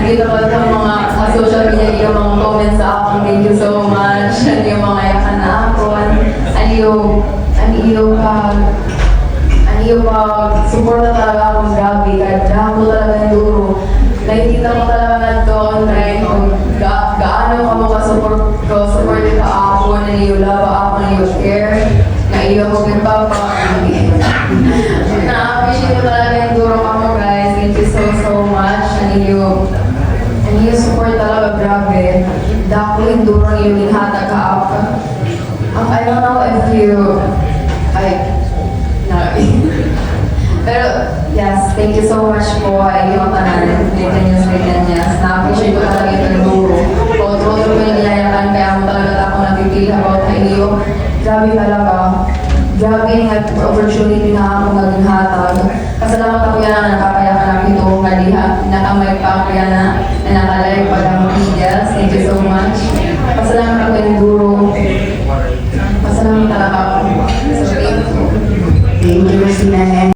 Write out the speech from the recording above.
nakita ko sa mga sa social media yung mga comments sa akin. Thank you so much. Ano yung mga yakan na ako. Ano yung support na talaga akong grabe. Kahit ako talaga yung duro. Nakikita ko talaga na ito online kung gaano ka mo ka-support ko. Support ka ako, na niyo lava ako, na niyo share. Na iyo ko yung papa. Na-appreciate ko talaga yung duro ka mo guys. Thank you so much. And you support talaga grabe. Dako yung duro yung linhata ka ako. I don't know if you no. Pero yes, thank you so much po ay yung tanan. Ganyan. Na-appreciate ko talaga yung duro. Outro ko yung nilayakan kaya mo talaga ako napipili about kayo. Grabe talaga. Grabe nga opportunity na ako maging hatag. Kasalamat ako yan na nakapayakan na ito, maliha, nakamay pa ako yan na nakalive pa lang